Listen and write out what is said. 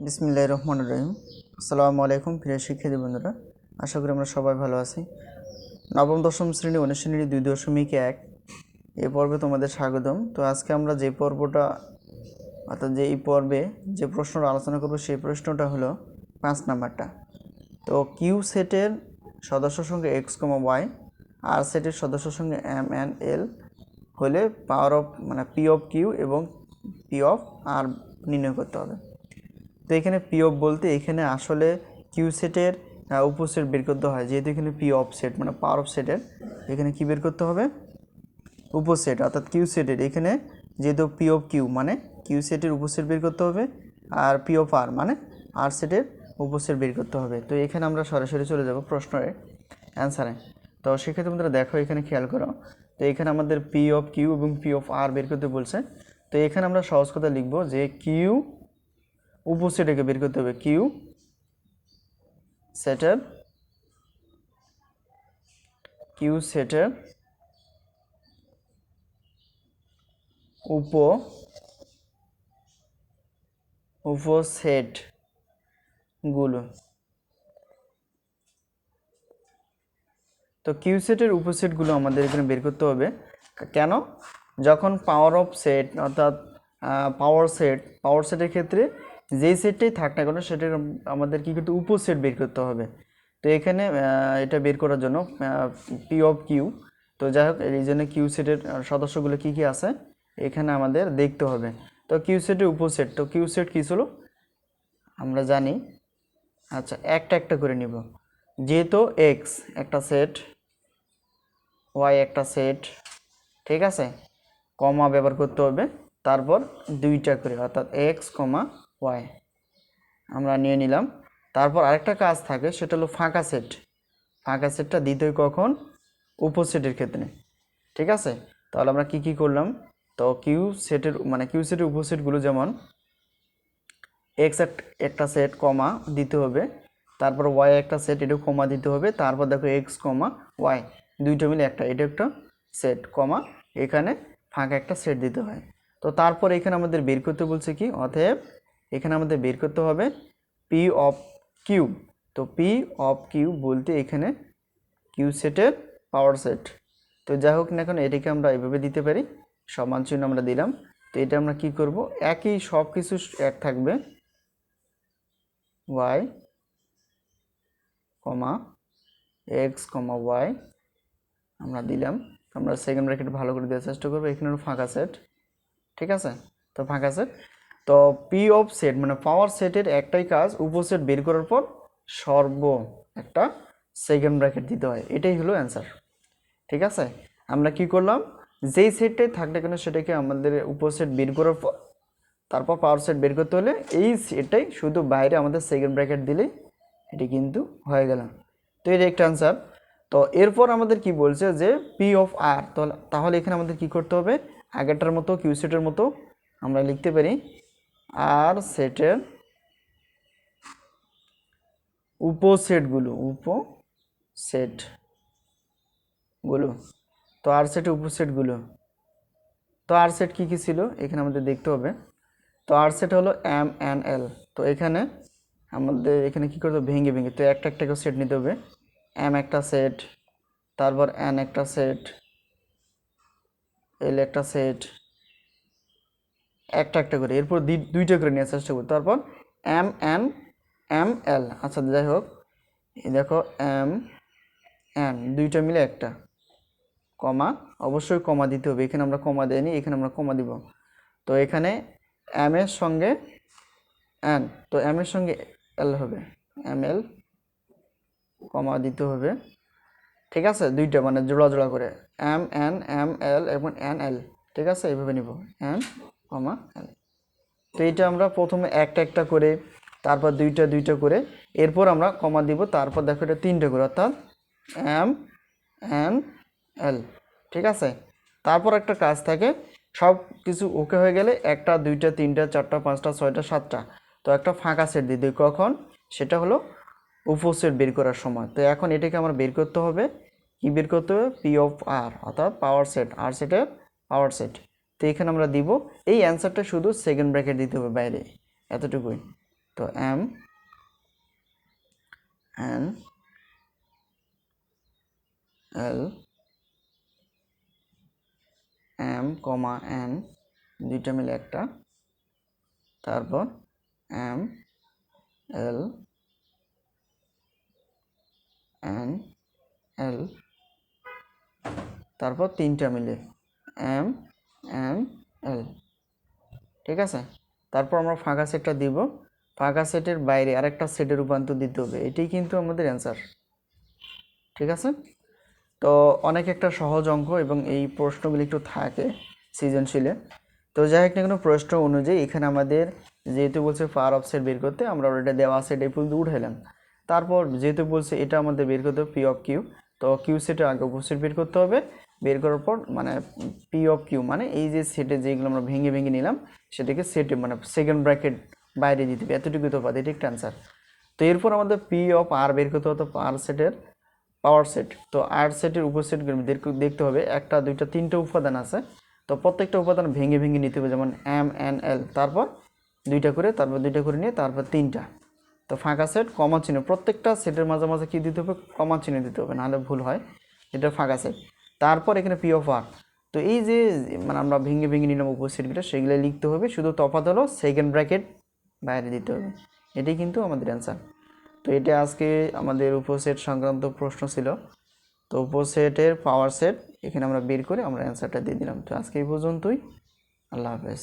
বিসমিল্লাহির রহমানির রহিম। আসসালামু আলাইকুম প্রিয় শিক্ষার্থী বন্ধুরা, আশা করি আমরা সবাই ভালো আছি। নবম-দশম শ্রেণী অনুশীলনী 2.1 এই পর্বে তোমাদের স্বাগতম। তো আজকে আমরা যে পর্বটা অর্থাৎ যে এই পর্বে যে প্রশ্নটা আলোচনা করব সেই প্রশ্নটা হলো 5 নাম্বারটা। তো কিউ সেটের সদস্য সংখ্যা x, y, আর সেটের সদস্য সংখ্যা m, n, l হলে power of P of Q এবং পি অফ আর নির্ণয় করতে হবে। তো এখানে পি অফ বলতে এখানে আসলে কিউ সেটের উপসেট বের করতে হয়, যেহেতু এখানে P of set power of সেটের এখানে কি বের করতে হবে, উপসেট অর্থাৎ কিউ সেটের এখানে যেহেতু পি অফ কিউ কিউ সেটের উপসেট বের করতে হবে, আর পি অফ আর আর সেটের উপসেট বের করতে হবে। তো এখানে আমরা সরাসরি চলে যাব প্রশ্নের অ্যান্সারে। তো সেক্ষেত্রে তোমরা দেখো এখানে খেয়াল করো, তো এখানে আমাদের পি অফ কিউ এবং পি অফ আর বের করতে বলছে। তো এখানে আমরা সহজ কথা লিখব যে কিউ উপসেটকে বের করতে হবে, কিউ সেটের উপসেটগুলো। তো কিউ সেটের উপসেটগুলো আমাদের এখানে বের করতে হবে। কেন? যখন পাওয়ার অফ সেট অর্থাৎ পাওয়ার সেটের ক্ষেত্রে যেই সেটটাই থাক না কেন সেটার আমাদের কী করতে উপসেট বের করতে হবে। তো এখানে এটা বের করার জন্য পি অফ কিউ, তো যাই হোক এই জন্য কিউ সেটের সদস্যগুলো কি কি আছে এখানে আমাদের দেখতে হবে। তো কিউ সেটের উপসেট, তো কিউ সেট কী ছিল আমরা জানি। আচ্ছা, একটা একটা করে নিব। যেহেতু এক্স একটা সেট, ওয়াই একটা সেট, ঠিক আছে, কমা ব্যবহার করতে হবে, তারপর দুইটা করে অর্থাৎ এক্স কমা ওয়াই আমরা নিয়ে নিলাম। তারপর আরেকটা কাজ থাকে, সেটা হলো ফাঁকা সেটটা দিতে হয় কখন, উপসেটের ক্ষেত্রে, ঠিক আছে। তাহলে আমরা কি করলাম, তো কিউ সেটের উপসেটগুলো যেমন এক্স একটা সেট কমা দিতে হবে, তারপর ওয়াই একটা সেট, এটাও কমা দিতে হবে, তারপর দেখো এক্স কমা ওয়াই দুইটা মিলে একটা, এটা একটা সেট কমা এখানে ফাঁকা একটা সেট দিতে হয়। তো তারপর এখানে আমাদের বের করতে বলছে কি, অতএব এখানে আমাদের বের করতে হবে পি অফ কিউ। তো পি অফ কিউ বলতে এখানে কিউ সেটের পাওয়ার সেট। তো যাই হোক না এখন এটাকে আমরা এভাবে দিতে পারি, সমান চিহ্ন আমরা দিলাম। তো এটা আমরা কি করব, একই সব কিছু এক থাকবে, ওয়াই কমা এক্স কমা ওয়াই আমরা দিলাম। আমরা সেকেন্ড ব্র্যাকেট ভালো করে দেওয়ার চেষ্টা করবো, এখানে ফাঁকা সেট, ঠিক আছে। তো ফাঁকা সেট, তো পি অফ সেট পাওয়ার সেটের একটাই কাজ, উপসেট বের করার পর একটা সেকেন্ড ব্র্যাকেট দিতে হয়, এটাই হলো অ্যান্সার, ঠিক আছে। আমরা কি করলাম, যেই সেটটাই থাকলে কেন সেটাকে আমাদের উপসেট বের করার পর তারপর পাওয়ার সেট বের করতে হলে এই সেটটাই শুধু বাইরে আমাদের সেকেন্ড ব্র্যাকেট দিলেই এটি কিন্তু হয়ে গেল। তো এটা একটা অ্যান্সার। তো এরপর আমাদের কি বলছে যে পি অফ আর, তাহলে এখানে আমাদের কি করতে হবে, আগেরটার মতো কিউ সেটের মতো আমরা লিখতে পারি আর সেটের উপসেটগুলো। তো আর সেটের উপসেটগুলো, তো আর সেট কী কী ছিল এখানে আমাদের দেখতে হবে। তো আর সেট হলো এম এন এল। তো এখানে আমাদের এখানে কী করতে হবে, ভেঙে তো একটা একটা করে সেট নিতে হবে। এম একটা সেট, তারপর এন একটা সেট, এল একটা সেট, একটা একটা করে, এরপর দুইটা করে নেওয়ার চেষ্টা করবো, তারপর এম এন এম এল। আচ্ছা যাই হোক, এই দেখো এম এন দুইটা মিলে একটা, কমা অবশ্যই কমা দিতে হবে, এখানে আমরা কমা দেইনি, এখানে আমরা কমা দিব। তো এখানে এম এর সঙ্গে এন, তো এম এর সঙ্গে এল হবে, এম এল কমা দিতে হবে, ঠিক আছে, দুইটা জোড়া জোড়া করে এম এন এম এল এবং এন এল, ঠিক আছে, এইভাবে নিব এম কমা এল। তো এইটা আমরা প্রথমে একটা একটা করে, তারপর দুইটা দুইটা করে, এরপর আমরা কমা দিব, তারপর দেখো এটা তিনটা করে অর্থাৎ এম এন এল, ঠিক আছে। তারপর একটা কাজ থাকে, সব কিছু ওকে হয়ে গেলে একটা দুইটা তিনটা চারটা পাঁচটা ছয়টা সাতটা, তো একটা ফাঁকা সেট দিয়ে দিই কখন, সেটা হলো উপসেট বের করার সময়। তো এখন এটাকে আমার বের করতে হবে, কি বের করতে হবে, পি অফ আর অর্থাৎ পাওয়ার সেট, আর সেটের পাওয়ার সেট। তো এখানে আমরা দিব, এই অ্যান্সারটা শুধু সেকেন্ড ব্র্যাকেট দিতে হবে বাইরে, এতটুকুই, তো M N L M comma N দুইটা মিলে একটা, তারপর এম এল এন এল, তারপর তিনটা মিলে এম এন এল। ঠিক আছে, তারপর আমরা ফাঁকা সেটটা দিব, ফাঁকা সেটের বাইরে আরেকটা সেটে রূপান্তর দিতে হবে, এটাই কিন্তু আমাদের অ্যান্সার। ঠিক আছে, তো অনেক একটা সহজ অঙ্ক এবং এই প্রশ্নগুলি একটু থাকে সৃজনশীলে। তো যাই হোক না কোনো প্রশ্ন অনুযায়ী এখানে আমাদের যেহেতু বলছে পাওয়ার অফ সেট বের করতে, আমরা ওটা দেওয়া সেট এই পর্যন্ত উঠাইলাম। তারপর যেহেতু বলছে এটা আমাদের বের করতে হবে পি অফ কিউ, তো কিউ সেটে আগে উপসেট বের করতে হবে, বের করার পর মানে পি অফ কিউ মানে এই যে সেটে যেগুলো আমরা ভেঙে ভেঙে নিলাম সেটাকে সেটে মানে সেকেন্ড ব্র্যাকেট বাইরে দিতে হবে, এতটুকু তো পাবে, এটা একটা অ্যান্সার। তো এরপর আমাদের পি অফ আর বের করতে হতো আর সেটের পাওয়ার সেট। তো আর সেটের উপসেটগুলো দেখতে হবে, একটা দুইটা তিনটা উপাদান আছে, তো প্রত্যেকটা উপাদান ভেঙে ভেঙে নিতে হবে, যেমন এম এন এল, তারপর দুইটা করে, তারপর দুইটা করে নিয়ে তারপর তিনটা। তো ফাঁকা সেট কমা চিহ্ন, প্রত্যেকটা সেটের মাঝে মাঝে কী দিতে হবে, কমা চিহ্ন দিতে হবে, নাহলে ভুল হয়, এটা ফাঁকা সেট। তারপর এখানে পি অফ আর, তো এই যে মানে আমরা ভেঙে ভেঙে নিলাম উপসেটগুলো সেগুলো লিখতে হবে, শুধু তফাৎ হলো সেকেন্ড ব্র্যাকেট বাইরে দিতে হবে, এটাই কিন্তু আমাদের অ্যান্সার। তো এটা আজকে আমাদের উপসেট সংক্রান্ত প্রশ্ন ছিল। তো উপসেটের পাওয়ার সেট এখানে আমরা বের করে আমরা অ্যান্সারটা দিয়ে দিলাম। তো আজকে এই পর্যন্তই, আল্লাহ হাফেজ।